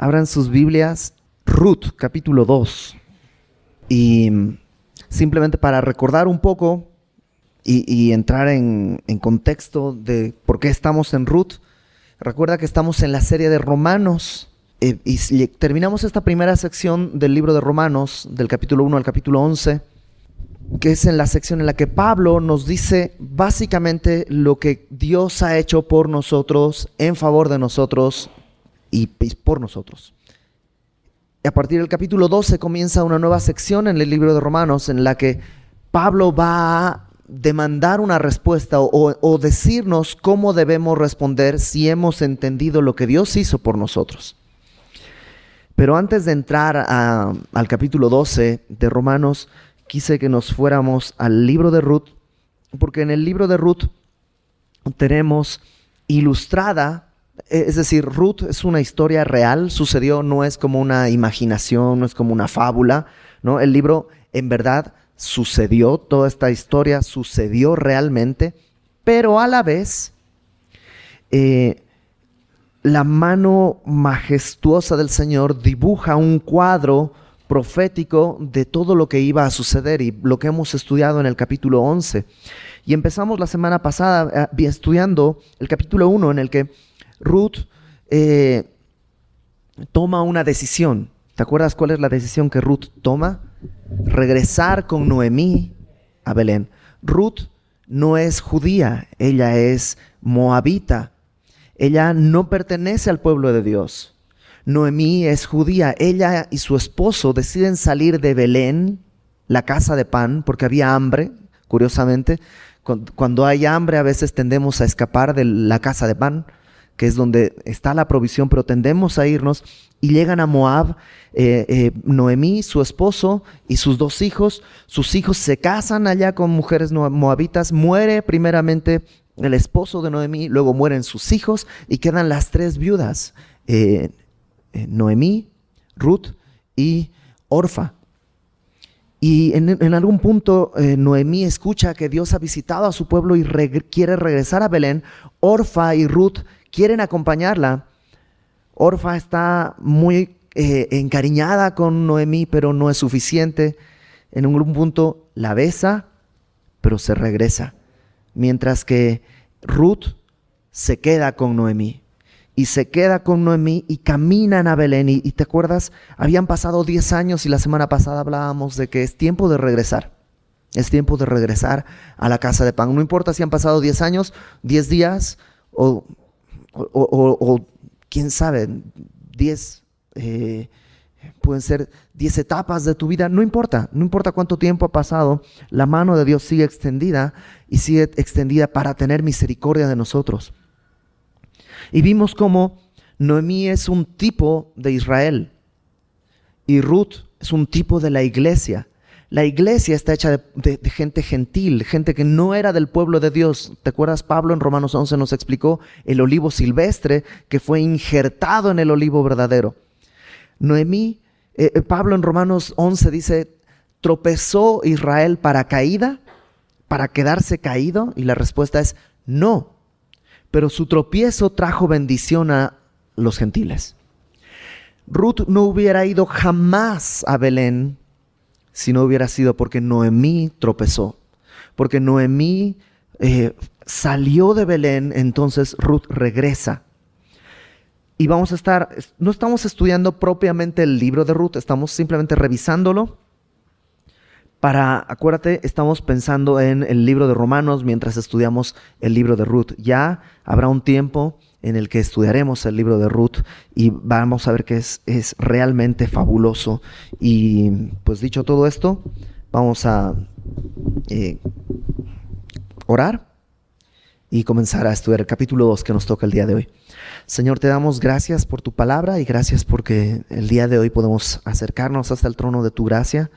Abran sus Biblias, Ruth, capítulo 2. Y simplemente para recordar un poco y entrar en contexto de por qué estamos en Ruth, recuerda que estamos en la serie de Romanos y terminamos esta primera sección del libro de Romanos, del capítulo 1 al capítulo 11, que es en la sección en la que Pablo nos dice básicamente lo que Dios ha hecho por nosotros, en favor de nosotros y por nosotros. Y a partir del capítulo 12 comienza una nueva sección en el libro de Romanos en la que Pablo va a demandar una respuesta o decirnos cómo debemos responder si hemos entendido lo que Dios hizo por nosotros. Pero antes de entrar al capítulo 12 de Romanos, quise que nos fuéramos al libro de Ruth, porque en el libro de Ruth tenemos ilustrada, es decir, Ruth es una historia real, sucedió, no es como una imaginación, no es como una fábula, ¿no? El libro en verdad sucedió, toda esta historia sucedió realmente, pero a la vez la mano majestuosa del Señor dibuja un cuadro profético de todo lo que iba a suceder y lo que hemos estudiado en el capítulo 11. Y empezamos la semana pasada estudiando el capítulo 1 en el que Ruth toma una decisión. ¿Te acuerdas cuál es la decisión que Ruth toma? Regresar con Noemí a Belén. Ruth no es judía, ella es moabita. Ella no pertenece al pueblo de Dios. Noemí es judía. Ella y su esposo deciden salir de Belén, la casa de pan, porque había hambre. Curiosamente, cuando hay hambre a veces tendemos a escapar de la casa de pan, que es donde está la provisión, pero tendemos a irnos y llegan a Moab. Noemí, su esposo y sus dos hijos. Sus hijos se casan allá con mujeres moabitas. Muere primeramente el esposo de Noemí, luego mueren sus hijos y quedan las tres viudas, Noemí, Ruth y Orfa. Y en algún punto Noemí escucha que Dios ha visitado a su pueblo y quiere regresar a Belén. Orfa y Ruth quieren acompañarla. Orfa está muy encariñada con Noemí, pero no es suficiente. En un punto la besa, pero se regresa. Mientras que Ruth se queda con Noemí. Y se queda con Noemí y caminan a Belén. Y te acuerdas, habían pasado 10 años y la semana pasada hablábamos de que es tiempo de regresar. Es tiempo de regresar a la casa de pan. No importa si han pasado 10 años, 10 días o quién sabe, 10, pueden ser 10 etapas de tu vida. No importa cuánto tiempo ha pasado, la mano de Dios sigue extendida y sigue extendida para tener misericordia de nosotros. Y vimos cómo Noemí es un tipo de Israel y Ruth es un tipo de la iglesia. La iglesia está hecha de gente gentil, gente que no era del pueblo de Dios. ¿Te acuerdas? Pablo en Romanos 11 nos explicó el olivo silvestre que fue injertado en el olivo verdadero. Noemí, Pablo en Romanos 11 dice, ¿tropezó Israel para caída? ¿Para quedarse caído? Y la respuesta es no. Pero su tropiezo trajo bendición a los gentiles. Ruth no hubiera ido jamás a Belén si no hubiera sido porque Noemí tropezó. Porque Noemí salió de Belén, entonces Ruth regresa. Y no estamos estudiando propiamente el libro de Ruth, estamos simplemente revisándolo. Acuérdate, estamos pensando en el libro de Romanos mientras estudiamos el libro de Ruth. Ya habrá un tiempo en el que estudiaremos el libro de Ruth y vamos a ver que es realmente fabuloso. Y pues dicho todo esto, vamos a orar y comenzar a estudiar el capítulo 2 que nos toca el día de hoy. Señor, te damos gracias por tu palabra y gracias porque el día de hoy podemos acercarnos hasta el trono de tu gracia,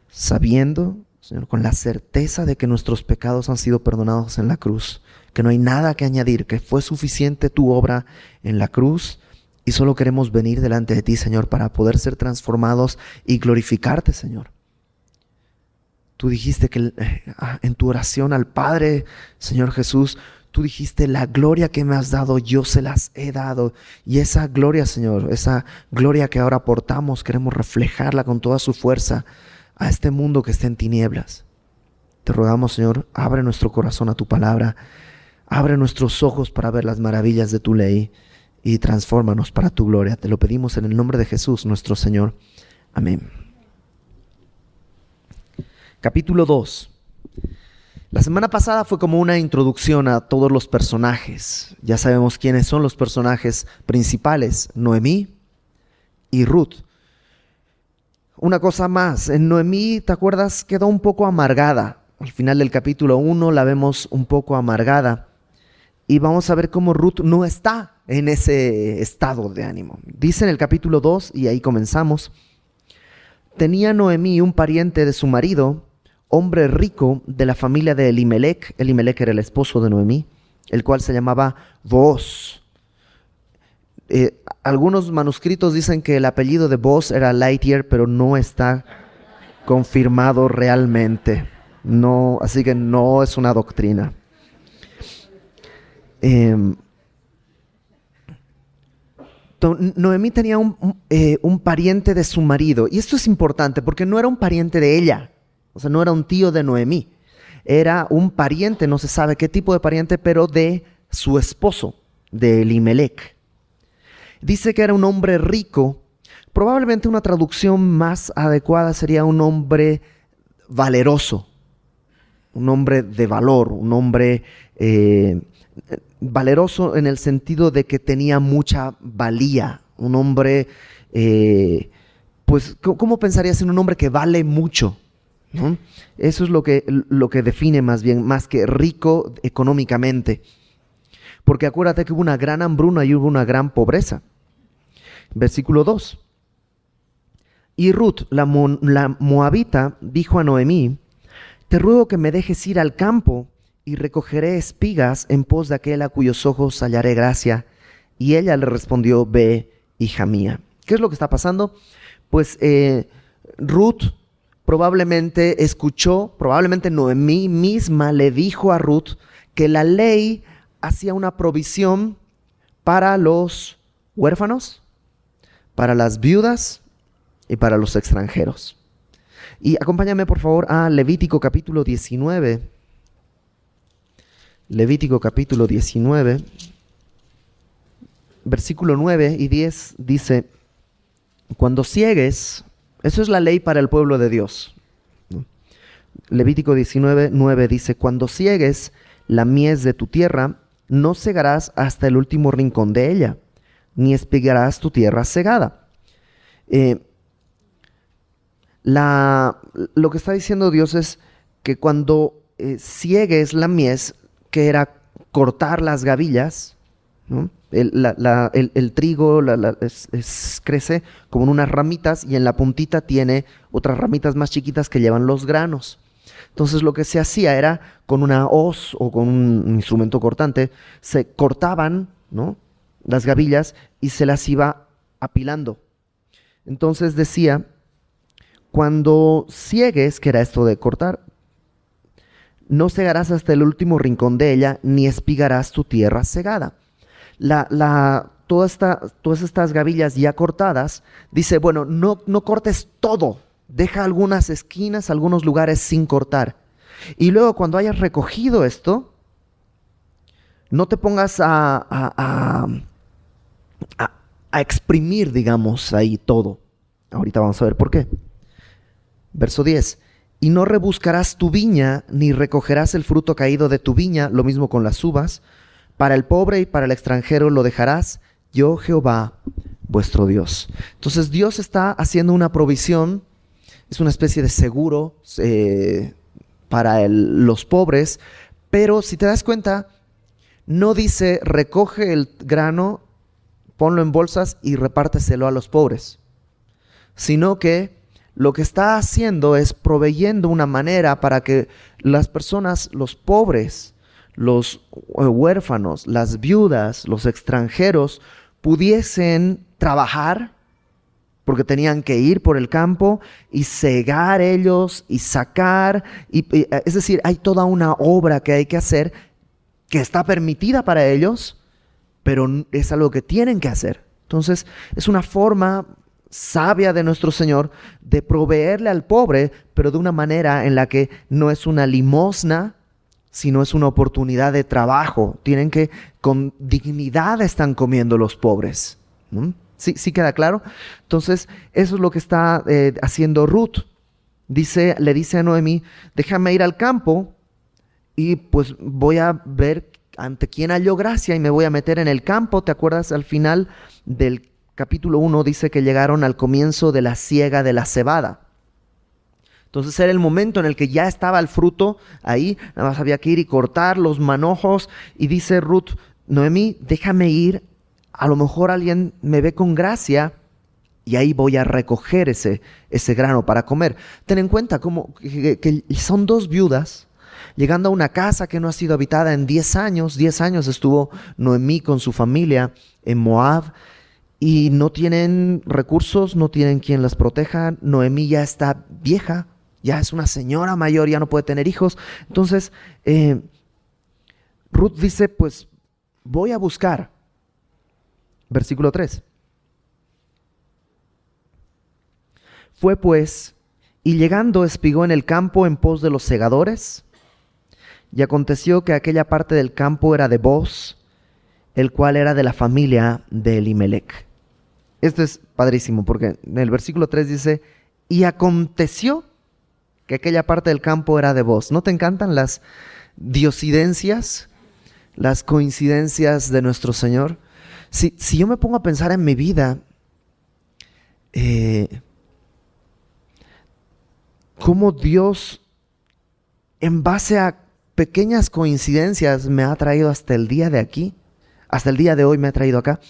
sabiendo, Señor, con la certeza de que nuestros pecados han sido perdonados en la cruz, que no hay nada que añadir, que fue suficiente tu obra en la cruz y solo queremos venir delante de ti, Señor, para poder ser transformados y glorificarte, Señor. Tú dijiste que en tu oración al Padre, Señor Jesús, tú dijiste, la gloria que me has dado, yo se las he dado. Y esa gloria, Señor, esa gloria que ahora portamos, queremos reflejarla con toda su fuerza a este mundo que está en tinieblas. Te rogamos, Señor, abre nuestro corazón a tu palabra, abre nuestros ojos para ver las maravillas de tu ley y transfórmanos para tu gloria. Te lo pedimos en el nombre de Jesús, nuestro Señor. Amén. Capítulo 2. La semana pasada fue como una introducción a todos los personajes. Ya sabemos quiénes son los personajes principales, Noemí y Ruth. Una cosa más, en Noemí, ¿te acuerdas? Quedó un poco amargada. Al final del capítulo 1 la vemos un poco amargada. Y vamos a ver cómo Ruth no está en ese estado de ánimo. Dice en el capítulo 2, y ahí comenzamos: tenía Noemí un pariente de su marido, hombre rico de la familia de Elimelec. Elimelec era el esposo de Noemí, el cual se llamaba Booz. Algunos manuscritos dicen que el apellido de Booz era Lightyear, pero no está confirmado realmente. No, así que no es una doctrina. Noemí tenía un pariente de su marido, y esto es importante porque no era un pariente de ella, o sea, no era un tío de Noemí, era un pariente, no se sabe qué tipo de pariente, pero de su esposo, de Elimelec. Dice que era un hombre rico. Probablemente una traducción más adecuada sería un hombre valeroso, un hombre de valor, un hombre valeroso en el sentido de que tenía mucha valía, un hombre, pues, ¿cómo pensarías en un hombre que vale mucho? ¿No? Eso es lo que define más bien, más que rico económicamente. Porque acuérdate que hubo una gran hambruna y hubo una gran pobreza. Versículo 2. Y Ruth, la moabita, dijo a Noemí: te ruego que me dejes ir al campo y recogeré espigas en pos de aquel a cuyos ojos hallaré gracia. Y ella le respondió: ve, hija mía. ¿Qué es lo que está pasando? Pues Ruth probablemente escuchó, probablemente Noemí misma le dijo a Ruth que la ley hacía una provisión para los huérfanos, para las viudas y para los extranjeros. Y acompáñame por favor a Levítico capítulo 19. Levítico capítulo 19, versículo 9 y 10 dice: cuando ciegues, eso es la ley para el pueblo de Dios. Levítico 19, 9 dice: cuando ciegues la mies de tu tierra, no cegarás hasta el último rincón de ella, ni espigarás tu tierra cegada. Lo que está diciendo Dios es que cuando ciegues la mies, que era cortar las gavillas, ¿no? El trigo crece como en unas ramitas y en la puntita tiene otras ramitas más chiquitas que llevan los granos. Entonces lo que se hacía era con una hoz o con un instrumento cortante, se cortaban, ¿no?, las gavillas y se las iba apilando. Entonces decía: cuando ciegues, que era esto de cortar, no cegarás hasta el último rincón de ella, ni espigarás tu tierra cegada. Todas estas gavillas ya cortadas, dice, bueno, no cortes todo, deja algunas esquinas, algunos lugares sin cortar. Y luego cuando hayas recogido esto, no te pongas a exprimir, digamos, ahí todo. Ahorita vamos a ver por qué. Verso 10. Y no rebuscarás tu viña, ni recogerás el fruto caído de tu viña, lo mismo con las uvas. Para el pobre y para el extranjero lo dejarás, yo Jehová, vuestro Dios. Entonces Dios está haciendo una provisión, es una especie de seguro para los pobres, pero si te das cuenta, no dice recoge el grano, ponlo en bolsas y repárteselo a los pobres, sino que lo que está haciendo es proveyendo una manera para que las personas, los pobres, los huérfanos, las viudas, los extranjeros, pudiesen trabajar, porque tenían que ir por el campo y cegar ellos y sacar. Es decir, hay toda una obra que hay que hacer que está permitida para ellos, pero es algo que tienen que hacer. Entonces, es una forma sabia de nuestro Señor de proveerle al pobre, pero de una manera en la que no es una limosna, sino es una oportunidad de trabajo. Tienen que, con dignidad están comiendo los pobres. ¿Mm? ¿Sí queda claro? Entonces, eso es lo que está haciendo Ruth. Le dice a Noemí, déjame ir al campo y pues voy a ver ante quién halló gracia y me voy a meter en el campo. ¿Te acuerdas? Al final del capítulo 1 dice que llegaron al comienzo de la siega de la cebada. Entonces era el momento en el que ya estaba el fruto ahí, nada más había que ir y cortar los manojos. Y dice Ruth, Noemí, déjame ir, a lo mejor alguien me ve con gracia y ahí voy a recoger ese grano para comer. Ten en cuenta que son dos viudas llegando a una casa que no ha sido habitada en 10 años. 10 años estuvo Noemí con su familia en Moab y no tienen recursos, no tienen quien las proteja. Noemí ya está vieja, ya es una señora mayor, ya no puede tener hijos. Entonces, Ruth dice, pues voy a buscar. Versículo 3. Fue pues, y llegando espigó en el campo en pos de los segadores, y aconteció que aquella parte del campo era de Booz, el cual era de la familia de Elimelech. Esto es padrísimo, porque en el versículo 3 dice, y aconteció que aquella parte del campo era de Booz. ¿No te encantan las diosidencias, las coincidencias de nuestro Señor? Si yo me pongo a pensar en mi vida, cómo Dios, en base a pequeñas coincidencias, me ha traído hasta el día de aquí, hasta el día de hoy me ha traído acá,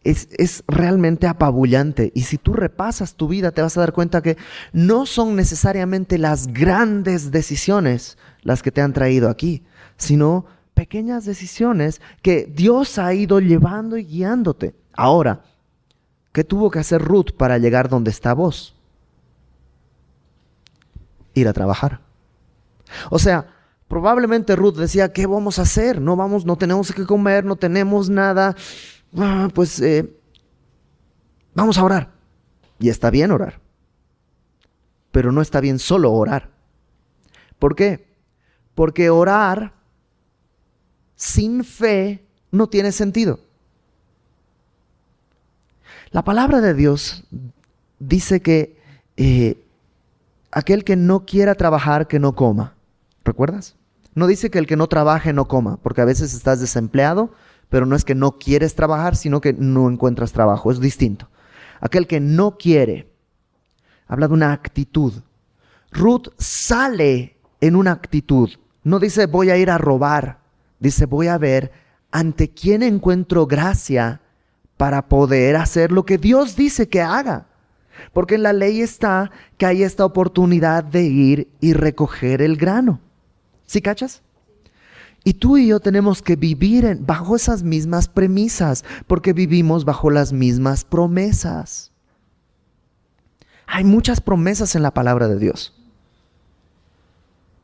es realmente apabullante. Y si tú repasas tu vida, te vas a dar cuenta que no son necesariamente las grandes decisiones las que te han traído aquí, sino pequeñas decisiones que Dios ha ido llevando y guiándote. Ahora, ¿qué tuvo que hacer Ruth para llegar donde está vos? Ir a trabajar. O sea, probablemente Ruth decía, ¿qué vamos a hacer? No tenemos que comer, no tenemos nada. Pues vamos a orar. Y está bien orar. Pero no está bien solo orar. ¿Por qué? Porque orar sin fe no tiene sentido. La palabra de Dios dice que aquel que no quiera trabajar, que no coma. ¿Recuerdas? No dice que el que no trabaje no coma, porque a veces estás desempleado, pero no es que no quieres trabajar, sino que no encuentras trabajo. Es distinto. Aquel que no quiere, habla de una actitud. Ruth sale en una actitud. No dice voy a ir a robar. Dice voy a ver ante quién encuentro gracia para poder hacer lo que Dios dice que haga. Porque en la ley está que hay esta oportunidad de ir y recoger el grano. ¿Sí cachas? Y tú y yo tenemos que vivir bajo esas mismas premisas, porque vivimos bajo las mismas promesas. Hay muchas promesas en la palabra de Dios,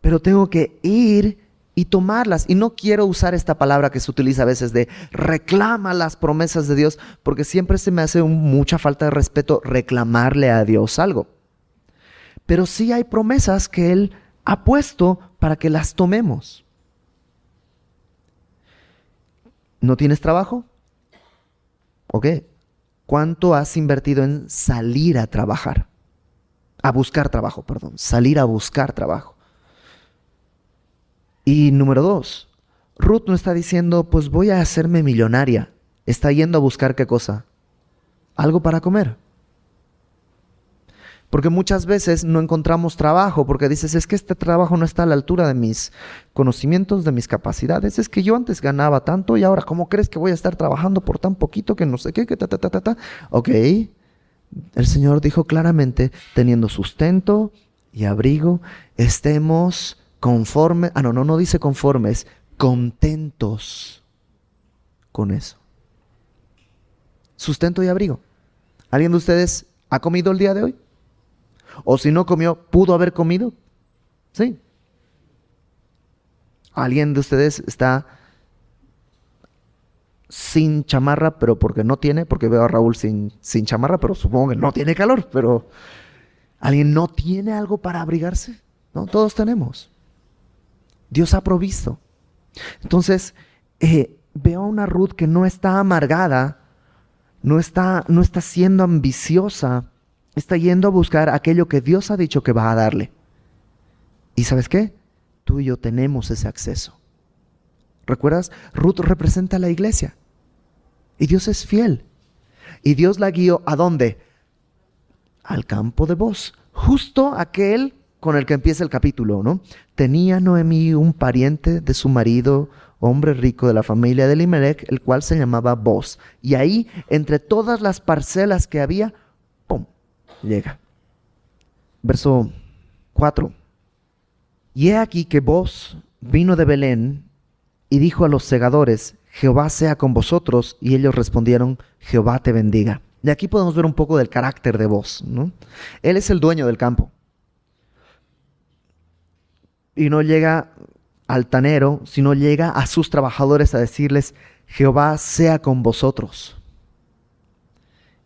pero tengo que ir y tomarlas. Y no quiero usar esta palabra que se utiliza a veces de reclama las promesas de Dios, porque siempre se me hace mucha falta de respeto reclamarle a Dios algo. Pero sí hay promesas que Él ha puesto para que las tomemos. ¿No tienes trabajo? Ok. ¿Cuánto has invertido en salir a trabajar? A buscar trabajo, perdón. Salir a buscar trabajo. Y número 2, Ruth no está diciendo, pues voy a hacerme millonaria. Está yendo a buscar ¿qué cosa? Algo para comer. Porque muchas veces no encontramos trabajo porque dices, es que este trabajo no está a la altura de mis conocimientos, de mis capacidades. Es que yo antes ganaba tanto y ahora, ¿cómo crees que voy a estar trabajando por tan poquito que no sé qué, que ta? Ok, el Señor dijo claramente, teniendo sustento y abrigo, estemos conformes. No dice conformes, contentos con eso. Sustento y abrigo. ¿Alguien de ustedes ha comido el día de hoy? O si no comió, ¿pudo haber comido? Sí. ¿Alguien de ustedes está sin chamarra, pero porque no tiene, porque veo a Raúl sin chamarra, pero supongo que no tiene calor, pero ¿alguien no tiene algo para abrigarse? No, todos tenemos. Dios ha provisto. Entonces, veo a una Ruth que no está amargada, no está siendo ambiciosa, está yendo a buscar aquello que Dios ha dicho que va a darle. ¿Y sabes qué? Tú y yo tenemos ese acceso. ¿Recuerdas? Ruth representa a la iglesia. Y Dios es fiel. Y Dios la guió ¿a dónde? Al campo de Booz. Justo aquel con el que empieza el capítulo, ¿no? Tenía Noemí un pariente de su marido, hombre rico de la familia de Elimelech, el cual se llamaba Booz. Y ahí, entre todas las parcelas que había, ¡pum!, llega. Verso 4. Y he aquí que Booz vino de Belén y dijo a los segadores: Jehová sea con vosotros. Y ellos respondieron: Jehová te bendiga. De aquí podemos ver un poco del carácter de Booz, ¿no? Él es el dueño del campo. Y no llega altanero, sino llega a sus trabajadores a decirles: Jehová sea con vosotros.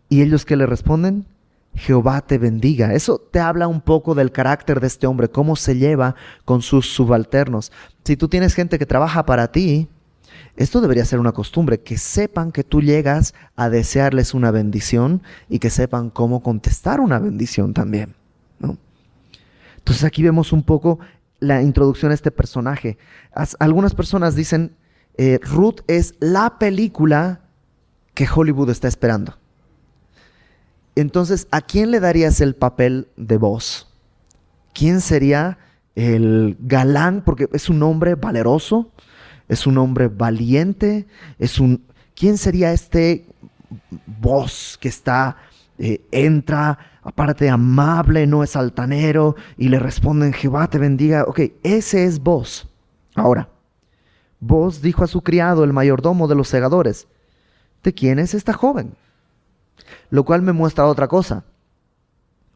¿Y ellos qué le responden? Jehová te bendiga. Eso te habla un poco del carácter de este hombre, cómo se lleva con sus subalternos. Si tú tienes gente que trabaja para ti, esto debería ser una costumbre, que sepan que tú llegas a desearles una bendición y que sepan cómo contestar una bendición también, ¿no? Entonces aquí vemos un poco la introducción a este personaje. Algunas personas dicen, Ruth es la película que Hollywood está esperando. Entonces, ¿a quién le darías el papel de Booz? ¿Quién sería el galán? Porque es un hombre valeroso, es un hombre valiente, ¿quién sería este Booz que entra, aparte amable, no es altanero, y le responden: Jehová te bendiga? Ok, ese es Booz. Ahora, Booz dijo a su criado, el mayordomo de los segadores: ¿de quién es esta joven? Lo cual me muestra otra cosa.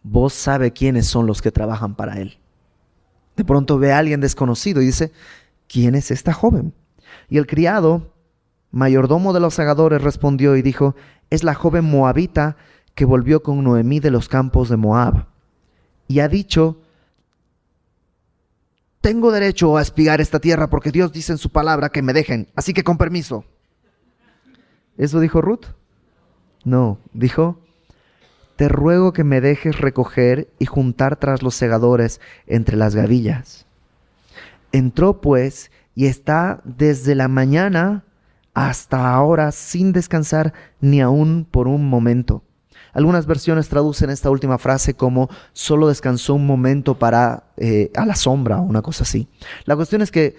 Booz sabe quiénes son los que trabajan para él. De pronto ve a alguien desconocido y dice: ¿quién es esta joven? Y el criado, mayordomo de los segadores, respondió y dijo: es la joven moabita que volvió con Noemí de los campos de Moab. Y ha dicho: tengo derecho a espigar esta tierra porque Dios dice en su palabra que me dejen, así que con permiso. ¿Eso dijo Ruth? No, dijo: te ruego que me dejes recoger y juntar tras los segadores entre las gavillas. Entró pues y está desde la mañana hasta ahora sin descansar ni aun por un momento. Algunas versiones traducen esta última frase como solo descansó un momento para a la sombra o una cosa así. La cuestión es que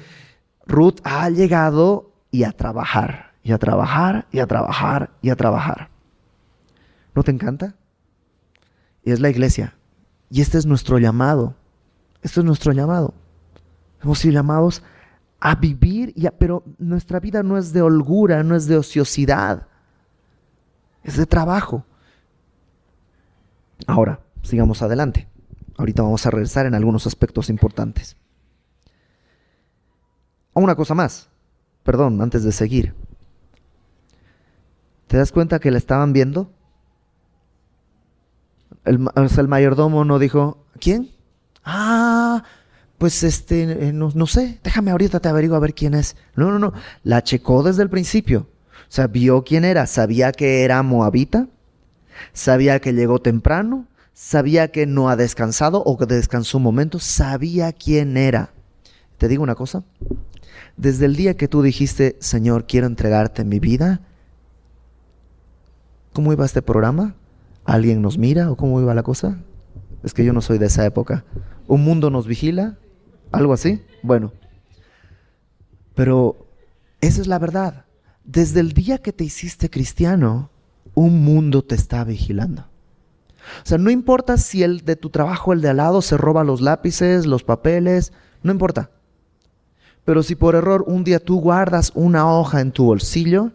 Ruth ha llegado y a trabajar, y a trabajar, y a trabajar, y a trabajar. ¿No te encanta? Y es la iglesia. Y este es nuestro llamado. Esto es nuestro llamado. Hemos sido llamados a vivir, pero nuestra vida no es de holgura, no es de ociosidad. Es de trabajo. Ahora, sigamos adelante. Ahorita vamos a regresar en algunos aspectos importantes. Una cosa más. Perdón, antes de seguir. ¿Te das cuenta que la estaban viendo? El mayordomo no dijo: ¿quién? Pues no sé, déjame ahorita te averiguo a ver quién es. No. La checó desde el principio. O sea, vio quién era. Sabía que era moabita. Sabía que llegó temprano. Sabía que no ha descansado o que descansó un momento. Sabía quién era. Te digo una cosa. Desde el día que tú dijiste: Señor, quiero entregarte mi vida. ¿Cómo iba este programa? ¿Alguien nos mira o cómo iba la cosa? Es que yo no soy de esa época. ¿Un mundo nos vigila? ¿Algo así? Bueno. Pero esa es la verdad. Desde el día que te hiciste cristiano, un mundo te está vigilando. O sea, no importa si el de tu trabajo, el de al lado, se roba los lápices, los papeles, no importa. Pero si por error un día tú guardas una hoja en tu bolsillo,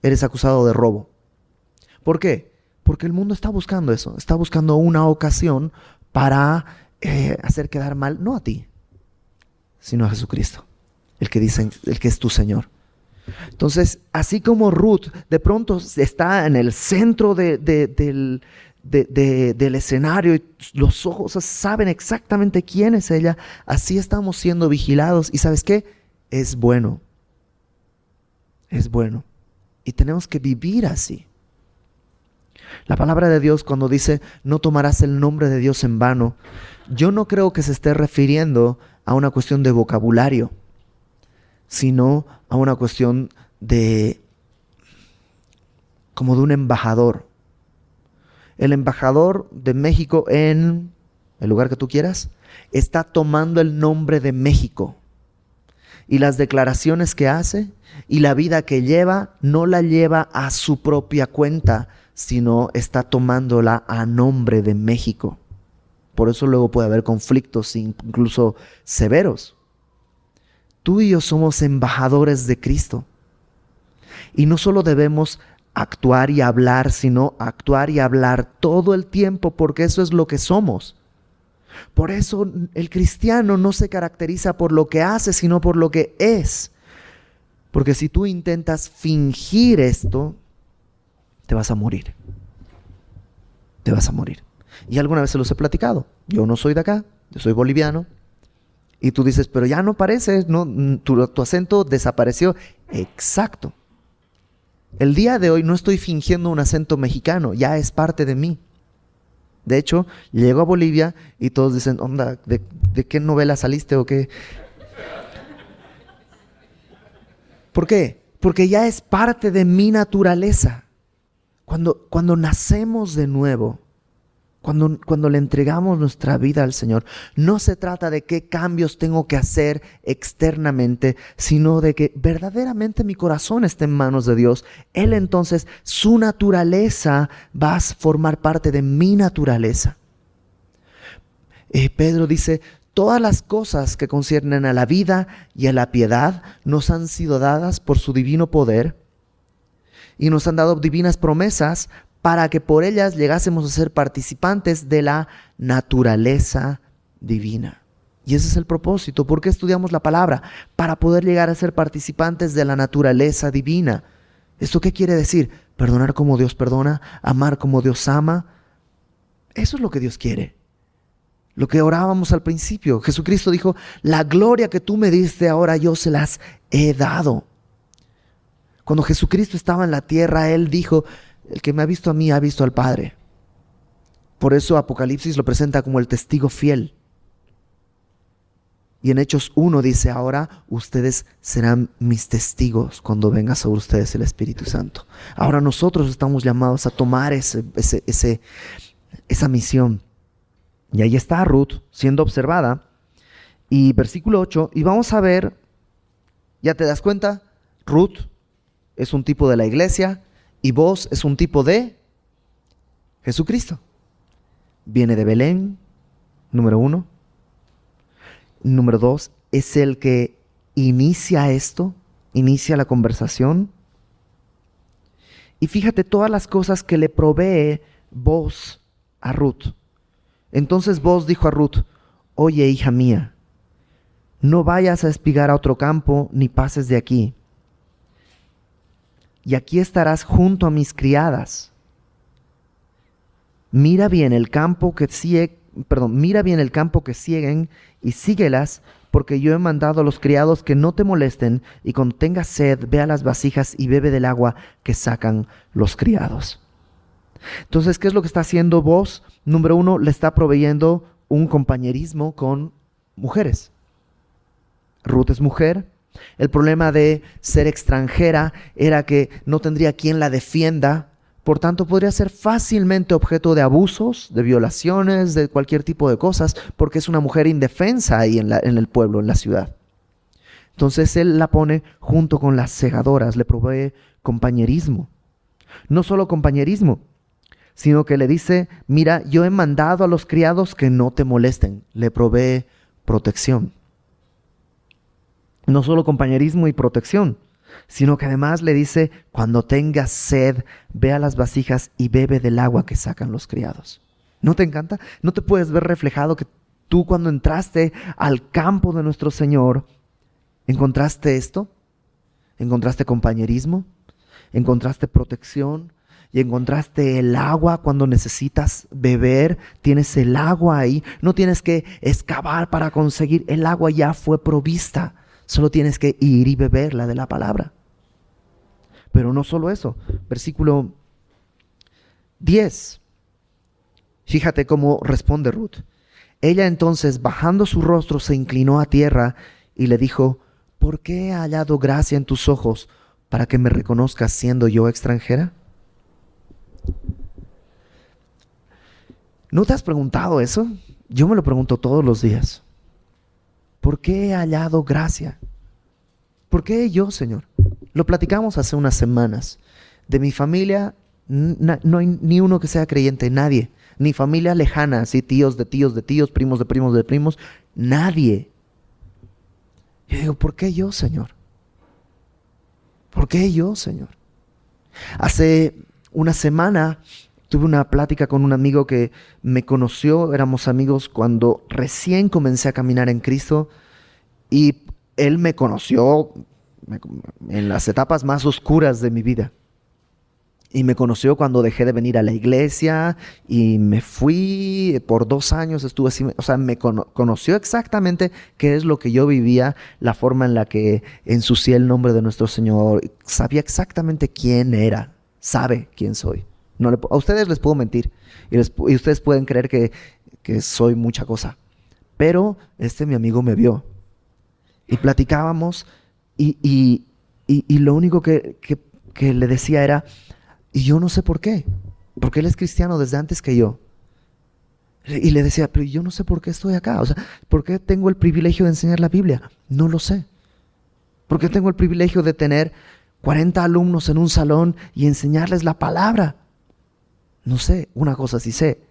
eres acusado de robo. ¿Por qué? Porque el mundo está buscando eso, está buscando una ocasión para hacer quedar mal, no a ti, sino a Jesucristo, el que es tu Señor. Entonces, así como Ruth de pronto está en el centro del escenario y los ojos saben exactamente quién es ella, así estamos siendo vigilados. ¿Y sabes qué? Es bueno. Es bueno. Y tenemos que vivir así. La palabra de Dios cuando dice no tomarás el nombre de Dios en vano, yo no creo que se esté refiriendo a una cuestión de vocabulario, sino a una cuestión como de un embajador. El embajador de México en el lugar que tú quieras está tomando el nombre de México. Y las declaraciones que hace y la vida que lleva, no la lleva a su propia cuenta, sino está tomándola a nombre de México. Por eso luego puede haber conflictos incluso severos. Tú y yo somos embajadores de Cristo. Y no solo debemos actuar y hablar, sino actuar y hablar todo el tiempo, porque eso es lo que somos. Por eso el cristiano no se caracteriza por lo que hace, sino por lo que es. Porque si tú intentas fingir esto, te vas a morir. Te vas a morir. Y alguna vez se los he platicado. Yo no soy de acá, yo soy boliviano. Y tú dices, pero ya no pareces, no, tu acento desapareció. Exacto. El día de hoy no estoy fingiendo un acento mexicano, ya es parte de mí. De hecho, llego a Bolivia y todos dicen, onda, ¿de qué novela saliste o qué? ¿Por qué? Porque ya es parte de mi naturaleza. Cuando nacemos de nuevo, cuando le entregamos nuestra vida al Señor, no se trata de qué cambios tengo que hacer externamente, sino de que verdaderamente mi corazón esté en manos de Dios. Él entonces, su naturaleza va a formar parte de mi naturaleza. Pedro dice, todas las cosas que conciernen a la vida y a la piedad nos han sido dadas por su divino poder y nos han dado divinas promesas para que por ellas llegásemos a ser participantes de la naturaleza divina. Y ese es el propósito. ¿Por qué estudiamos la palabra? Para poder llegar a ser participantes de la naturaleza divina. ¿Esto qué quiere decir? Perdonar como Dios perdona, amar como Dios ama. Eso es lo que Dios quiere. Lo que orábamos al principio. Jesucristo dijo, la gloria que tú me diste ahora yo se las he dado. Cuando Jesucristo estaba en la tierra, Él dijo, el que me ha visto a mí ha visto al Padre. Por eso Apocalipsis lo presenta como el testigo fiel. Y en Hechos 1 dice, ahora ustedes serán mis testigos cuando venga sobre ustedes el Espíritu Santo. Ahora nosotros estamos llamados a tomar esa misión. Y ahí está Ruth siendo observada. Y versículo 8, y vamos a ver, ¿ya te das cuenta? Ruth es un tipo de la iglesia y Boaz es un tipo de Jesucristo. Viene de Belén, número 1. Número 2, es el que inicia esto, inicia la conversación. Y fíjate todas las cosas que le provee Boaz a Ruth. Entonces Boaz dijo a Ruth, oye, hija mía, no vayas a espigar a otro campo, ni pases de aquí. Y aquí estarás junto a mis criadas. Mira bien el campo que siguen y síguelas, porque yo he mandado a los criados que no te molesten, y cuando tengas sed, ve a las vasijas y bebe del agua que sacan los criados. Entonces, ¿qué es lo que está haciendo Boaz? Número 1, le está proveyendo un compañerismo con mujeres. Ruth es mujer. El problema de ser extranjera era que no tendría quien la defienda. Por tanto, podría ser fácilmente objeto de abusos, de violaciones, de cualquier tipo de cosas, porque es una mujer indefensa ahí en el pueblo, en la ciudad. Entonces él la pone junto con las segadoras, le provee compañerismo. No solo compañerismo, sino que le dice, mira, yo he mandado a los criados que no te molesten. Le provee protección. No solo compañerismo y protección, sino que además le dice, cuando tengas sed, ve a las vasijas y bebe del agua que sacan los criados. ¿No te encanta? ¿No te puedes ver reflejado que tú cuando entraste al campo de nuestro Señor, encontraste esto? encontraste compañerismo, encontraste protección y encontraste el agua cuando necesitas beber. Tienes el agua ahí, no tienes que excavar para conseguir, el agua ya fue provista, solo tienes que ir y beberla de la palabra. Pero no solo eso, versículo 10. Fíjate cómo responde Ruth. Ella entonces, bajando su rostro, se inclinó a tierra y le dijo: ¿por qué he hallado gracia en tus ojos para que me reconozcas siendo yo extranjera? ¿No te has preguntado eso? Yo me lo pregunto todos los días. ¿Por qué he hallado gracia? ¿Por qué yo, Señor? Lo platicamos hace unas semanas. De mi familia no hay ni uno que sea creyente, nadie. Ni familia lejana, así tíos de tíos de tíos, primos de primos de primos, nadie. Yo digo, ¿por qué yo, Señor? ¿Por qué yo, Señor? Hace una semana tuve una plática con un amigo que me conoció, éramos amigos cuando recién comencé a caminar en Cristo, y él me conoció en las etapas más oscuras de mi vida. Y me conoció cuando dejé de venir a la iglesia y me fui por 2 años, estuve así, o sea, me conoció exactamente qué es lo que yo vivía, la forma en la que ensucié el nombre de nuestro Señor, sabía exactamente quién era, sabe quién soy. A ustedes les puedo mentir y ustedes pueden creer que soy mucha cosa, pero mi amigo me vio y platicábamos y lo único que le decía era: y yo no sé por qué, porque él es cristiano desde antes que yo. Y le decía, pero yo no sé por qué estoy acá, o sea, ¿por qué tengo el privilegio de enseñar la Biblia? No lo sé. ¿Por qué tengo el privilegio de tener 40 alumnos en un salón y enseñarles la palabra? No sé, una cosa sí sé,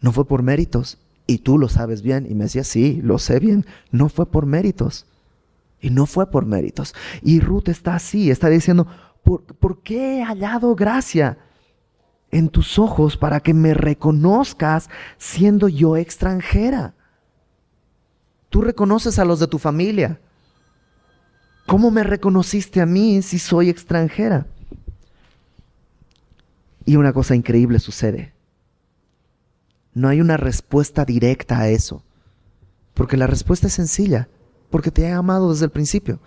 no fue por méritos, y tú lo sabes bien. Y me decía, sí, lo sé bien, no fue por méritos, y no fue por méritos. Y Ruth está así, está diciendo: ¿Por qué he hallado gracia en tus ojos para que me reconozcas siendo yo extranjera? Tú reconoces a los de tu familia. ¿Cómo me reconociste a mí si soy extranjera? Y una cosa increíble sucede. No hay una respuesta directa a eso, porque la respuesta es sencilla, porque te he amado desde el principio.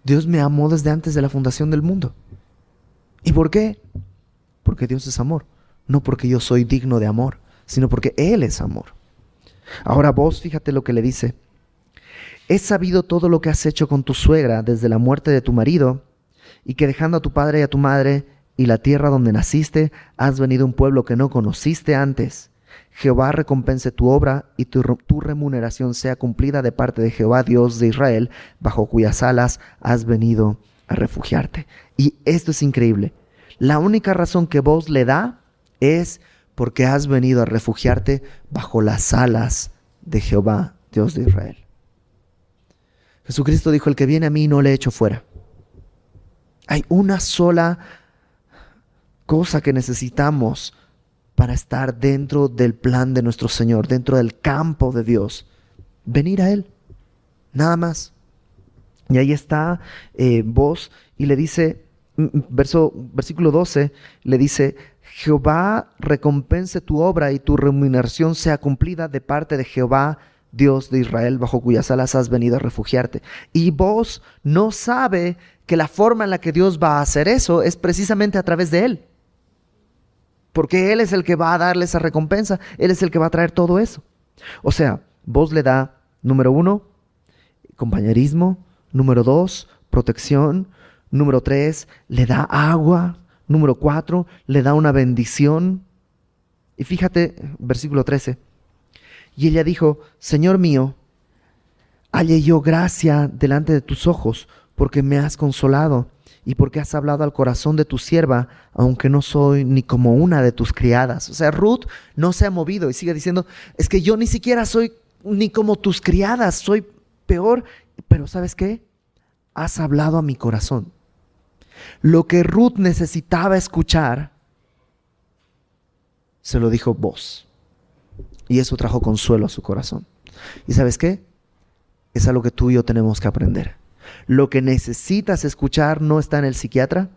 Dios me amó desde antes de la fundación del mundo. ¿Y por qué? Porque Dios es amor. No porque yo soy digno de amor, sino porque Él es amor. Ahora vos, fíjate lo que le dice: he sabido todo lo que has hecho con tu suegra desde la muerte de tu marido, y que dejando a tu padre y a tu madre y la tierra donde naciste, has venido a un pueblo que no conociste antes. Jehová recompense tu obra y tu remuneración sea cumplida de parte de Jehová, Dios de Israel, bajo cuyas alas has venido a refugiarte. Y esto es increíble. La única razón que vos le da es porque has venido a refugiarte bajo las alas de Jehová, Dios de Israel. Jesucristo dijo: el que viene a mí no le echo fuera. Hay una sola cosa que necesitamos para estar dentro del plan de nuestro Señor, dentro del campo de Dios: venir a Él, nada más. Y ahí está vos, y le dice, versículo 12, le dice: Jehová recompense tu obra y tu remuneración sea cumplida de parte de Jehová, Dios de Israel, bajo cuyas alas has venido a refugiarte. Y vos no sabe que la forma en la que Dios va a hacer eso es precisamente a través de Él. Porque Él es el que va a darle esa recompensa, Él es el que va a traer todo eso. O sea, vos le da, número 1, compañerismo; número 2, protección; número 3, le da agua; número 4, le da una bendición. Y fíjate, versículo 13. Y ella dijo: Señor mío, hallé yo gracia delante de tus ojos, porque me has consolado, y porque has hablado al corazón de tu sierva, aunque no soy ni como una de tus criadas. O sea, Ruth no se ha movido y sigue diciendo: es que yo ni siquiera soy ni como tus criadas, soy peor. Pero ¿sabes qué? Has hablado a mi corazón. Lo que Ruth necesitaba escuchar, se lo dijo vos. Y eso trajo consuelo a su corazón. ¿Y sabes qué? Es algo que tú y yo tenemos que aprender. Lo que necesitas escuchar no está en el psiquiatra,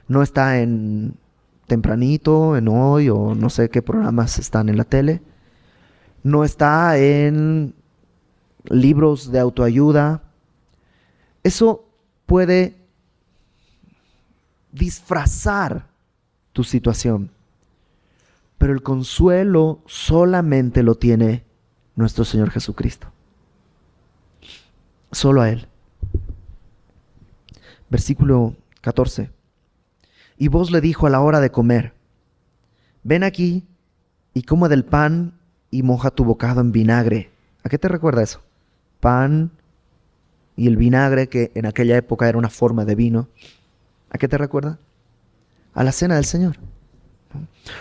no está en Tempranito, en Hoy o no sé qué programas están en la tele, no está en libros de autoayuda. Eso puede disfrazar tu situación, pero el consuelo solamente lo tiene nuestro Señor Jesucristo. Solo a Él. Versículo 14. Y vos le dijo a la hora de comer: ven aquí y come del pan y moja tu bocado en vinagre. ¿A qué te recuerda eso? Pan y el vinagre, que en aquella época era una forma de vino. ¿A qué te recuerda? A la cena del Señor.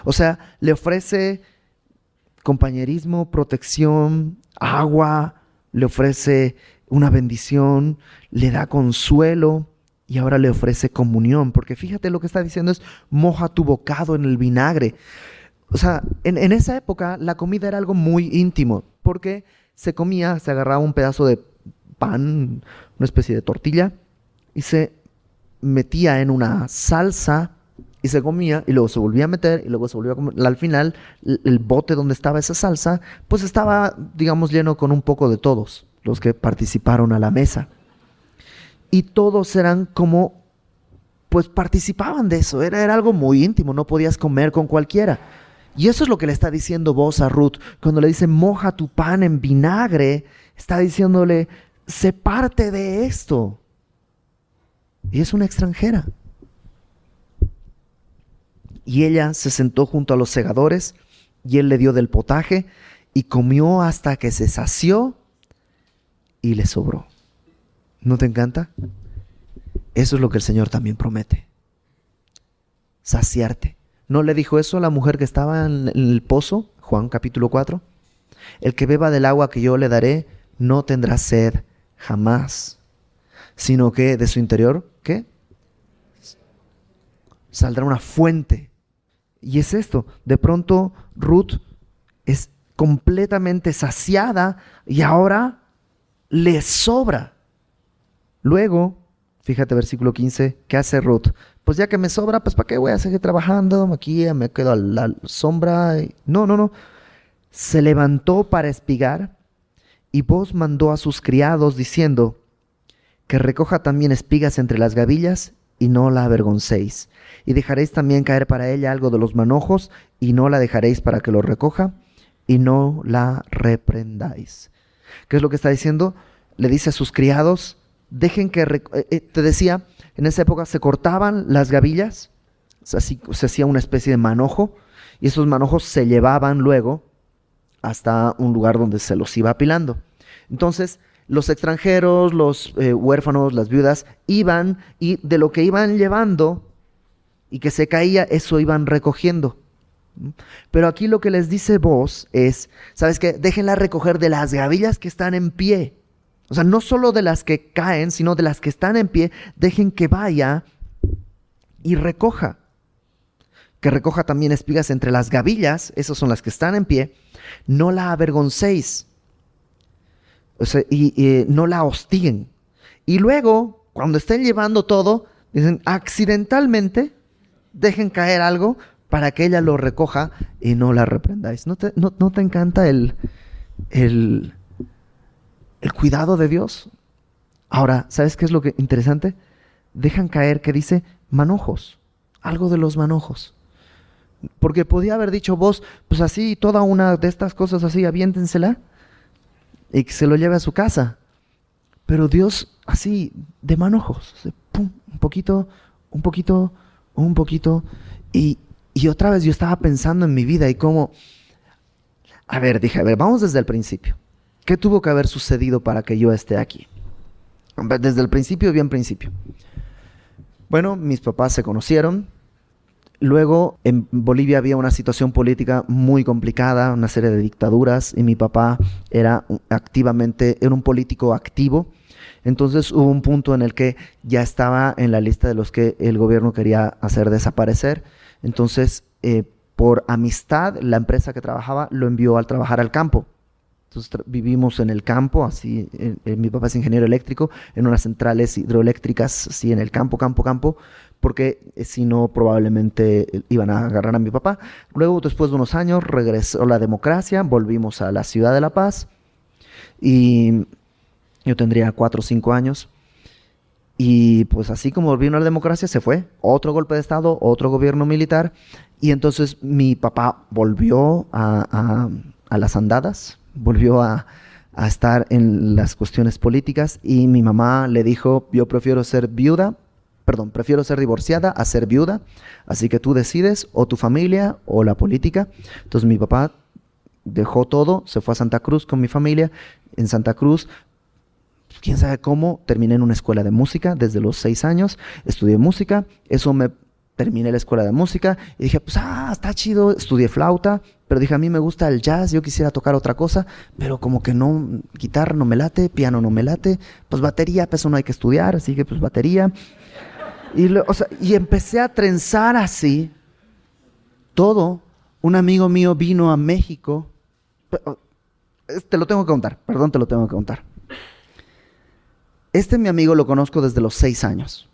O sea, le ofrece compañerismo, protección, agua, le ofrece una bendición, le da consuelo y ahora le ofrece comunión. Porque fíjate, lo que está diciendo es: moja tu bocado en el vinagre. O sea, en esa época la comida era algo muy íntimo, porque se comía, se agarraba un pedazo de pan, una especie de tortilla, y se metía en una salsa y se comía, y luego se volvía a meter y luego se volvía a comer. Al final, el bote donde estaba esa salsa, pues estaba, digamos, lleno con un poco de todos los que participaron a la mesa. Y todos eran como, pues participaban de eso, era algo muy íntimo, no podías comer con cualquiera. Y eso es lo que le está diciendo Boaz a Ruth. Cuando le dice: moja tu pan en vinagre, está diciéndole: sé parte de esto. Y es una extranjera. Y ella se sentó junto a los segadores, y él le dio del potaje, y comió hasta que se sació, y le sobró. ¿No te encanta? Eso es lo que el Señor también promete. Saciarte. ¿No le dijo eso a la mujer que estaba en el pozo? Juan capítulo 4. El que beba del agua que yo le daré no tendrá sed jamás, sino que de su interior, ¿qué? Saldrá una fuente. Y es esto, de pronto Ruth es completamente saciada y ahora le sobra. Luego, fíjate versículo 15, ¿qué hace Ruth? Pues ya que me sobra, pues ¿para qué voy a seguir trabajando? Aquí me quedo a la sombra. No. Se levantó para espigar, y Boaz mandó a sus criados diciendo: que recoja también espigas entre las gavillas, y no la avergoncéis. Y dejaréis también caer para ella algo de los manojos, y no la dejaréis para que lo recoja, y no la reprendáis. ¿Qué es lo que está diciendo? Le dice a sus criados: dejen que, te decía, en esa época se cortaban las gavillas, así se hacía una especie de manojo, y esos manojos se llevaban luego hasta un lugar donde se los iba apilando. Entonces, los extranjeros, los huérfanos, las viudas, iban, y de lo que iban llevando y que se caía, eso iban recogiendo. Pero aquí lo que les dice Boaz es: ¿sabes qué? Déjenla recoger de las gavillas que están en pie. O sea, no solo de las que caen, sino de las que están en pie. Dejen que vaya y recoja. Que recoja también espigas entre las gavillas, esas son las que están en pie. No la avergoncéis. O sea, y no la hostiguen. Y luego, cuando estén llevando todo, dicen: accidentalmente dejen caer algo para que ella lo recoja y no la reprendáis. ¿No te encanta el cuidado de Dios? Ahora, ¿sabes qué es lo que interesante? Dejan caer que dice manojos, algo de los manojos. Porque podía haber dicho Boaz: pues así, toda una de estas cosas así, aviéntensela y que se lo lleve a su casa. Pero Dios, así, de manojos, pum, un poquito. Y otra vez yo estaba pensando en mi vida y cómo, dije, vamos desde el principio. ¿Qué tuvo que haber sucedido para que yo esté aquí? Desde el principio, bien principio. Bueno, mis papás se conocieron. Luego, en Bolivia había una situación política muy complicada, una serie de dictaduras, y mi papá era un político activo. Entonces hubo un punto en el que ya estaba en la lista de los que el gobierno quería hacer desaparecer. Entonces, por amistad, la empresa que trabajaba lo envió a trabajar al campo. Entonces vivimos en el campo, así, mi papá es ingeniero eléctrico, en unas centrales hidroeléctricas, así en el campo, porque si no probablemente iban a agarrar a mi papá. Luego, después de unos años, regresó la democracia, volvimos a la ciudad de La Paz y yo tendría 4 o 5 años. Y pues así como vino la democracia, se fue. Otro golpe de Estado, otro gobierno militar. Y entonces mi papá volvió a las andadas, volvió a estar en las cuestiones políticas. Y mi mamá le dijo, yo prefiero ser divorciada a ser viuda. Así que tú decides, o tu familia o la política. Entonces mi papá dejó todo, se fue a Santa Cruz con mi familia. En Santa Cruz, quién sabe cómo, terminé en una escuela de música desde los 6 años, estudié música, terminé la escuela de música y dije, pues, está chido, estudié flauta, pero dije, a mí me gusta el jazz, yo quisiera tocar otra cosa, pero como que no, guitarra no me late, piano no me late, pues batería, pues eso no hay que estudiar, así que pues batería. Y empecé a trenzar así todo. Un amigo mío vino a México, te lo tengo que contar, te lo tengo que contar. Mi amigo lo conozco desde los 6 años.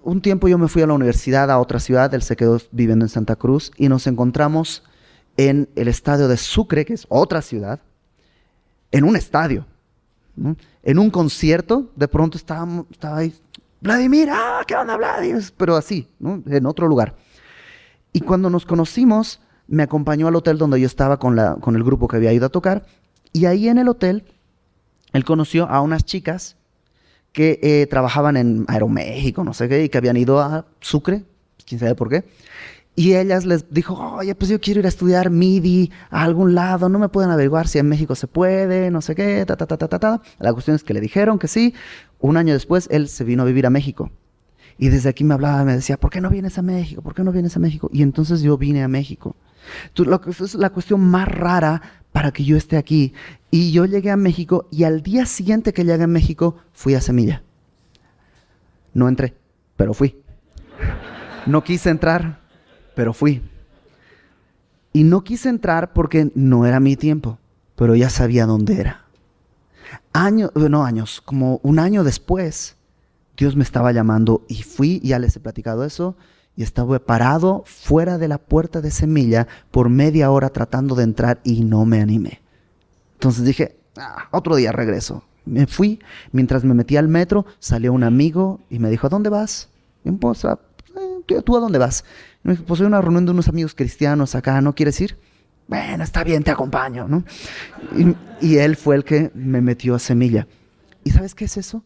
Un tiempo yo me fui a la universidad a otra ciudad, él se quedó viviendo en Santa Cruz y nos encontramos en el estadio de Sucre, que es otra ciudad, en un estadio, ¿no? En un concierto, de pronto estaba ahí, Vladimir, ¿qué onda, Vladimir? Pero así, ¿no? En otro lugar. Y cuando nos conocimos, me acompañó al hotel donde yo estaba con el grupo que había ido a tocar. Y ahí en el hotel, él conoció a unas chicas que trabajaban en Aeroméxico, no sé qué, y que habían ido a Sucre, quién sabe por qué. Y ellas les dijo, oye, pues yo quiero ir a estudiar MIDI a algún lado, no me pueden averiguar si en México se puede, no sé qué, La cuestión es que le dijeron que sí. Un año después, él se vino a vivir a México. Y desde aquí me hablaba, me decía, ¿por qué no vienes a México? ¿Por qué no vienes a México? Y entonces yo vine a México. Es la cuestión más rara para que yo esté aquí. Y yo llegué a México y al día siguiente que llegué a México, fui a Semilla. No entré, pero fui. No quise entrar, pero fui. Y no quise entrar porque no era mi tiempo, pero ya sabía dónde era. Como un año después, Dios me estaba llamando y fui, ya les he platicado eso, y estaba parado fuera de la puerta de Semilla por media hora tratando de entrar y no me animé. Entonces dije, otro día regreso. Me fui, mientras me metí al metro, salió un amigo y me dijo, ¿a dónde vas? Y pues, ¿tú a dónde vas? Y me dijo, pues hay una reunión de unos amigos cristianos acá, ¿no quieres ir? Bueno, está bien, te acompaño, ¿no? Y él fue el que me metió a Semilla. ¿Y sabes qué es eso?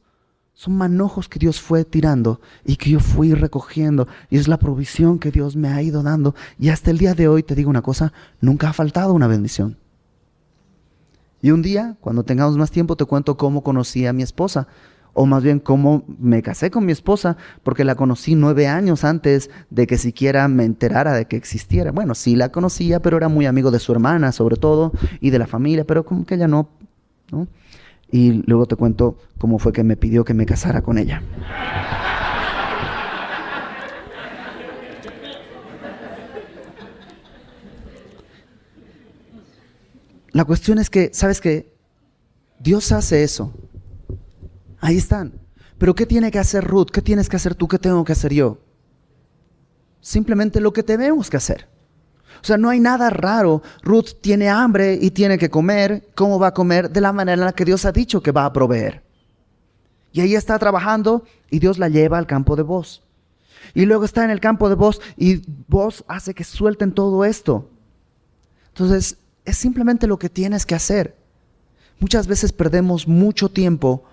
Son manojos que Dios fue tirando y que yo fui recogiendo. Y es la provisión que Dios me ha ido dando. Y hasta el día de hoy, te digo una cosa, nunca ha faltado una bendición. Y un día, cuando tengamos más tiempo, te cuento cómo conocí a mi esposa. O más bien cómo me casé con mi esposa, porque la conocí 9 años antes de que siquiera me enterara de que existiera. Bueno, sí la conocía, pero era muy amigo de su hermana, sobre todo, y de la familia, pero como que ella no. Y luego te cuento cómo fue que me pidió que me casara con ella. La cuestión es que, ¿sabes qué? Dios hace eso. Ahí están. Pero ¿qué tiene que hacer Ruth? ¿Qué tienes que hacer tú? ¿Qué tengo que hacer yo? Simplemente lo que tenemos que hacer. O sea, no hay nada raro. Ruth tiene hambre y tiene que comer. ¿Cómo va a comer? De la manera en la que Dios ha dicho que va a proveer. Y ahí está trabajando y Dios la lleva al campo de Bos. Y luego está en el campo de Bos y Bos hace que suelten todo esto. Entonces, es simplemente lo que tienes que hacer. Muchas veces perdemos mucho tiempo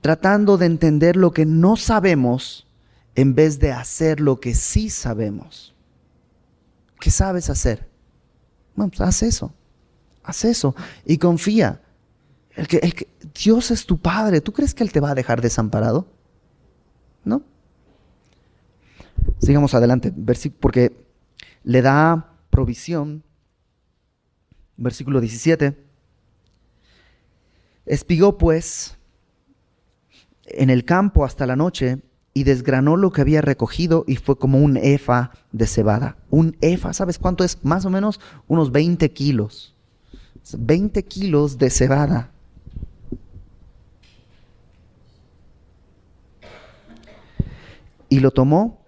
tratando de entender lo que no sabemos en vez de hacer lo que sí sabemos. ¿Qué sabes hacer? Bueno, pues haz eso y confía. Dios es tu Padre. ¿Tú crees que Él te va a dejar desamparado? ¿No? Sigamos adelante, porque le da provisión. Versículo 17. Espigó pues en el campo hasta la noche y desgranó lo que había recogido y fue como un efa de cebada. Un efa, ¿sabes cuánto es? Más o menos unos 20 kilos. 20 kilos de cebada. Y lo tomó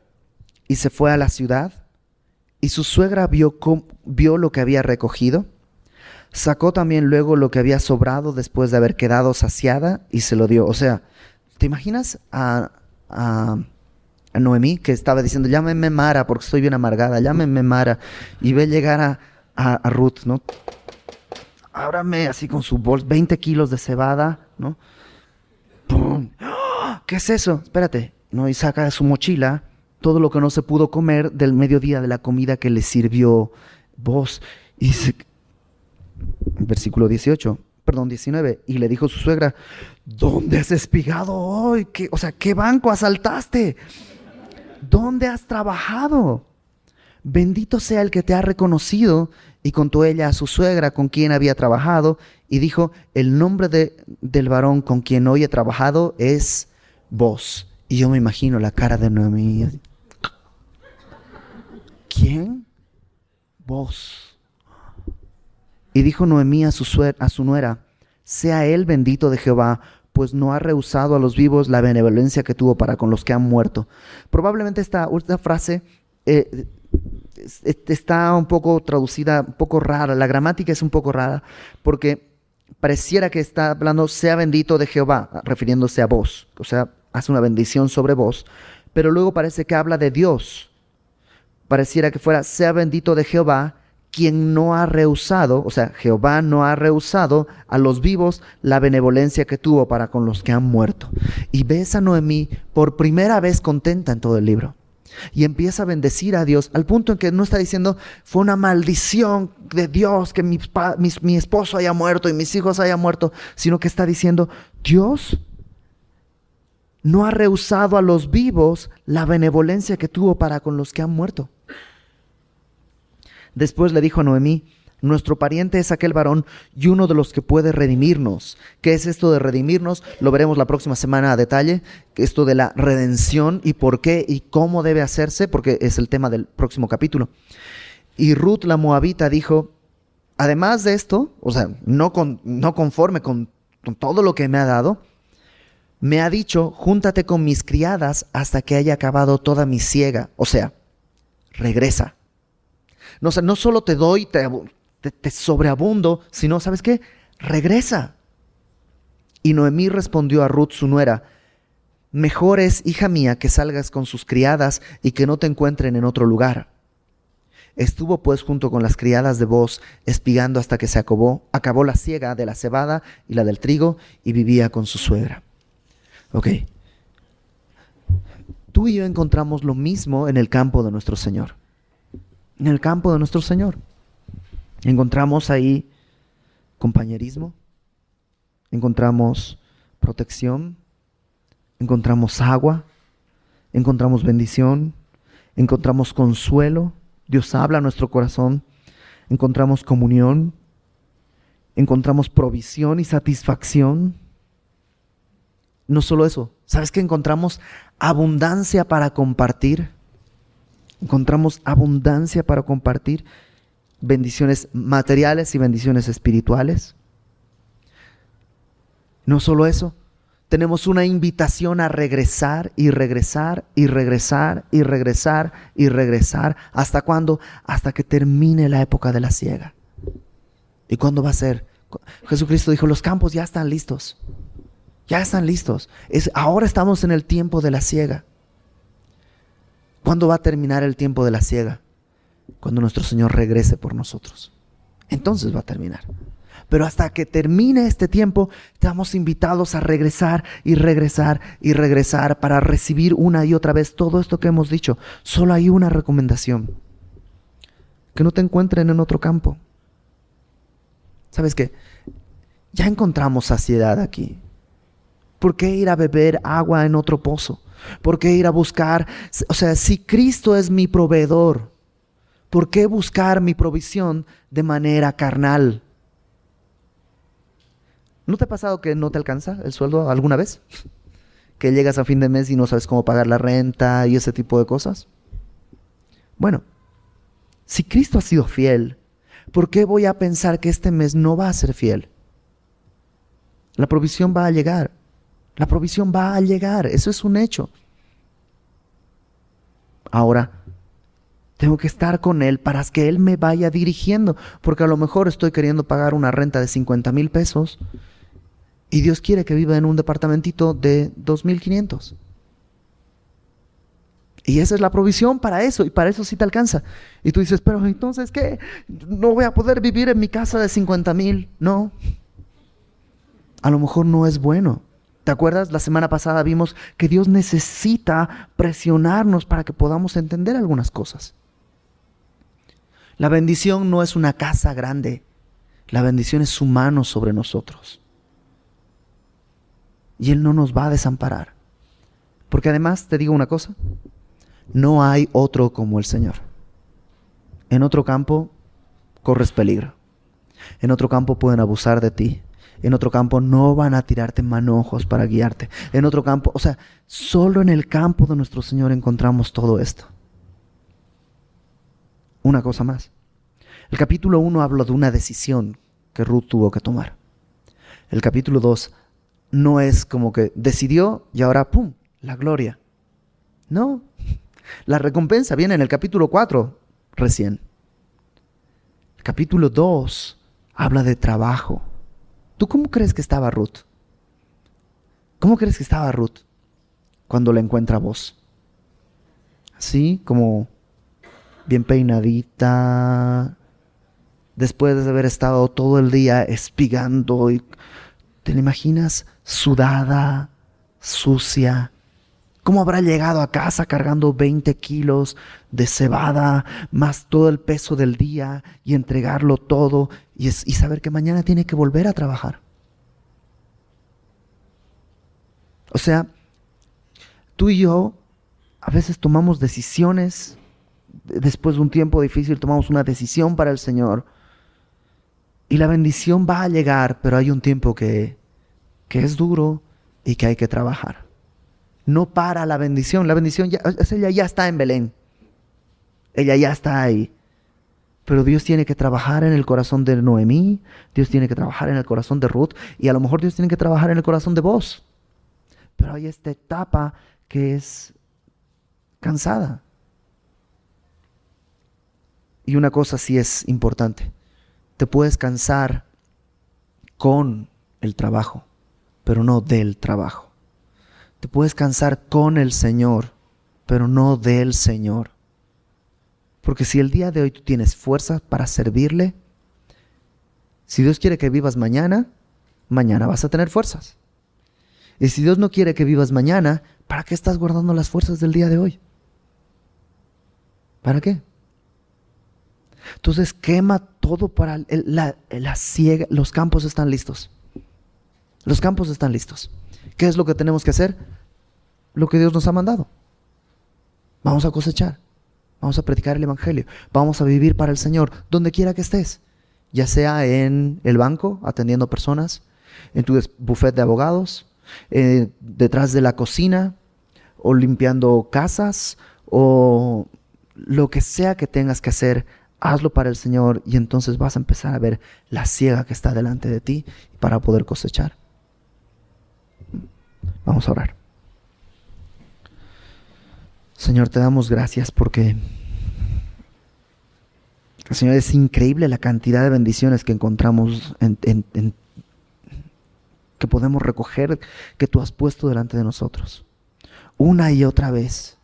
y se fue a la ciudad, y su suegra vio lo que había recogido. Sacó también luego lo que había sobrado después de haber quedado saciada y se lo dio. O sea, ¿te imaginas a Noemí que estaba diciendo, llámenme Mara porque estoy bien amargada, llámenme Mara? Y ve llegar a Ruth, ¿no? Ábrame así con su bolsa, 20 kilos de cebada, ¿no? ¡Pum! ¡Oh! ¿Qué es eso? Espérate, ¿no? Y saca de su mochila todo lo que no se pudo comer del mediodía de la comida que le sirvió Boz. Y dice, versículo 19, y le dijo su suegra, ¿dónde has espigado hoy? ¿Qué banco asaltaste? ¿Dónde has trabajado? Bendito sea el que te ha reconocido. Y contó ella a su suegra con quien había trabajado, y dijo, el nombre del varón con quien hoy he trabajado es Boz. Y yo me imagino la cara de Noemí. ¿Quién? Boz. Y dijo Noemí a su nuera, sea él bendito de Jehová, pues no ha rehusado a los vivos la benevolencia que tuvo para con los que han muerto. Probablemente esta frase está un poco traducida, un poco rara. La gramática es un poco rara, porque pareciera que está hablando, sea bendito de Jehová, refiriéndose a vos. O sea, hace una bendición sobre vos, pero luego parece que habla de Dios. Pareciera que fuera, sea bendito de Jehová, quien no ha rehusado, o sea, Jehová no ha rehusado a los vivos la benevolencia que tuvo para con los que han muerto. Y ves a Noemí por primera vez contenta en todo el libro. Y empieza a bendecir a Dios al punto en que no está diciendo, fue una maldición de Dios que mi esposo haya muerto y mis hijos hayan muerto, sino que está diciendo, Dios no ha rehusado a los vivos la benevolencia que tuvo para con los que han muerto. Después le dijo a Noemí, nuestro pariente es aquel varón y uno de los que puede redimirnos. ¿Qué es esto de redimirnos? Lo veremos la próxima semana a detalle. Esto de la redención y por qué y cómo debe hacerse, porque es el tema del próximo capítulo. Y Ruth la moabita dijo, además de esto, o sea, no conforme con todo lo que me ha dado, me ha dicho, júntate con mis criadas hasta que haya acabado toda mi siega. O sea, regresa. No, o sea, no solo te doy, te sobreabundo, sino, ¿sabes qué? Regresa. Y Noemí respondió a Ruth, su nuera, mejor es, hija mía, que salgas con sus criadas y que no te encuentren en otro lugar. Estuvo pues junto con las criadas de Boz, espigando hasta que se acabó la siega de la cebada y la del trigo, y vivía con su suegra. Ok. Tú y yo encontramos lo mismo en el campo de nuestro Señor. En el campo de nuestro Señor. Encontramos ahí compañerismo, encontramos protección, encontramos agua, encontramos bendición, encontramos consuelo. Dios habla a nuestro corazón, encontramos comunión, encontramos provisión y satisfacción. No solo eso, ¿sabes qué? Encontramos abundancia para compartir. Encontramos abundancia para compartir, bendiciones materiales y bendiciones espirituales. No solo eso, tenemos una invitación a regresar y regresar y regresar y regresar y regresar. ¿Hasta cuándo? Hasta que termine la época de la siega. ¿Y cuándo va a ser? Jesucristo dijo, los campos ya están listos. Ya están listos. Ahora estamos en el tiempo de la siega. ¿Cuándo va a terminar el tiempo de la siega? Cuando nuestro Señor regrese por nosotros. Entonces va a terminar. Pero hasta que termine este tiempo, estamos invitados a regresar y regresar y regresar para recibir una y otra vez todo esto que hemos dicho. Solo hay una recomendación. Que no te encuentren en otro campo. ¿Sabes qué? Ya encontramos saciedad aquí. ¿Por qué ir a beber agua en otro pozo? ¿Por qué ir a buscar? O sea, si Cristo es mi proveedor, ¿por qué buscar mi provisión de manera carnal? ¿No te ha pasado que no te alcanza el sueldo alguna vez? que llegas a fin de mes y no sabes cómo pagar la renta y ese tipo de cosas? Bueno, si Cristo ha sido fiel, ¿por qué voy a pensar que este mes no va a ser fiel? La provisión va a llegar. La provisión va a llegar. Eso es un hecho. Ahora, tengo que estar con Él para que Él me vaya dirigiendo. Porque a lo mejor estoy queriendo pagar una renta de 50,000 pesos y Dios quiere que viva en un departamentito de 2,500. Y esa es la provisión para eso, y para eso sí te alcanza. Y tú dices, pero entonces, ¿qué? ¿No voy a poder vivir en mi casa de 50,000? No. A lo mejor no es bueno. ¿Te acuerdas? La semana pasada vimos que Dios necesita presionarnos para que podamos entender algunas cosas. La bendición no es una casa grande. La bendición es su mano sobre nosotros. Y Él no nos va a desamparar. Porque además, te digo una cosa, no hay otro como el Señor. En otro campo corres peligro. En otro campo pueden abusar de ti. En otro campo no van a tirarte manojos para guiarte. En otro campo, solo en el campo de nuestro Señor encontramos todo esto. Una cosa más. El capítulo 1 habla de una decisión que Ruth tuvo que tomar. El capítulo 2 no es como que decidió y ahora ¡pum! La gloria. No. La recompensa viene en el capítulo 4 recién. El capítulo 2 habla de trabajo. ¿Tú cómo crees que estaba Ruth? ¿Cómo crees que estaba Ruth cuando la encuentra a vos? Así como bien peinadita, después de haber estado todo el día espigando. ¿Te la imaginas sudada, sucia? ¿Cómo habrá llegado a casa cargando 20 kilos de cebada, más todo el peso del día y entregarlo todo y saber que mañana tiene que volver a trabajar? O sea, tú y yo a veces tomamos decisiones, después de un tiempo difícil tomamos una decisión para el Señor y la bendición va a llegar, pero hay un tiempo que es duro y que hay que trabajar. No para la bendición ella ya está en Belén. Ella ya está ahí. Pero Dios tiene que trabajar en el corazón de Noemí, Dios tiene que trabajar en el corazón de Ruth y a lo mejor Dios tiene que trabajar en el corazón de vos. Pero hay esta etapa que es cansada. Y una cosa sí es importante. Te puedes cansar con el trabajo, pero no del trabajo. Te puedes cansar con el Señor, pero no del Señor. Porque si el día de hoy tú tienes fuerzas para servirle, si Dios quiere que vivas mañana, mañana vas a tener fuerzas. Y si Dios no quiere que vivas mañana, ¿para qué estás guardando las fuerzas del día de hoy? ¿Para qué? Entonces quema todo para la siega. Los campos están listos. Los campos están listos. ¿Qué es lo que tenemos que hacer? Lo que Dios nos ha mandado. Vamos a cosechar. Vamos a predicar el Evangelio. Vamos a vivir para el Señor, donde quiera que estés. Ya sea en el banco, atendiendo personas, en tu buffet de abogados, detrás de la cocina, o limpiando casas, o lo que sea que tengas que hacer, hazlo para el Señor y entonces vas a empezar a ver la siega que está delante de ti para poder cosechar. Vamos a orar. Señor, te damos gracias porque, Señor, es increíble la cantidad de bendiciones que encontramos que podemos recoger, que tú has puesto delante de nosotros. Una y otra vez,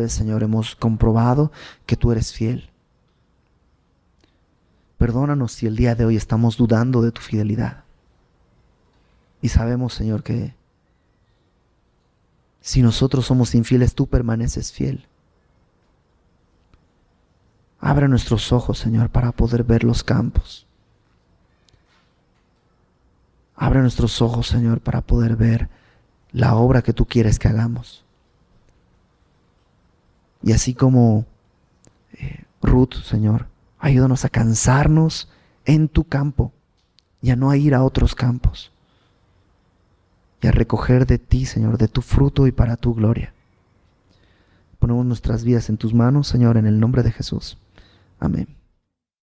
Señor, hemos comprobado que tú eres fiel. Perdónanos si el día de hoy estamos dudando de tu fidelidad. Y sabemos, Señor, que si nosotros somos infieles, tú permaneces fiel. Abre nuestros ojos, Señor, para poder ver los campos. Abre nuestros ojos, Señor, para poder ver la obra que tú quieres que hagamos. Y así como Ruth, Señor, ayúdanos a cansarnos en tu campo y a no ir a otros campos. y a recoger de ti, Señor, de tu fruto y para tu gloria. Ponemos nuestras vidas en tus manos, Señor, en el nombre de Jesús. Amén.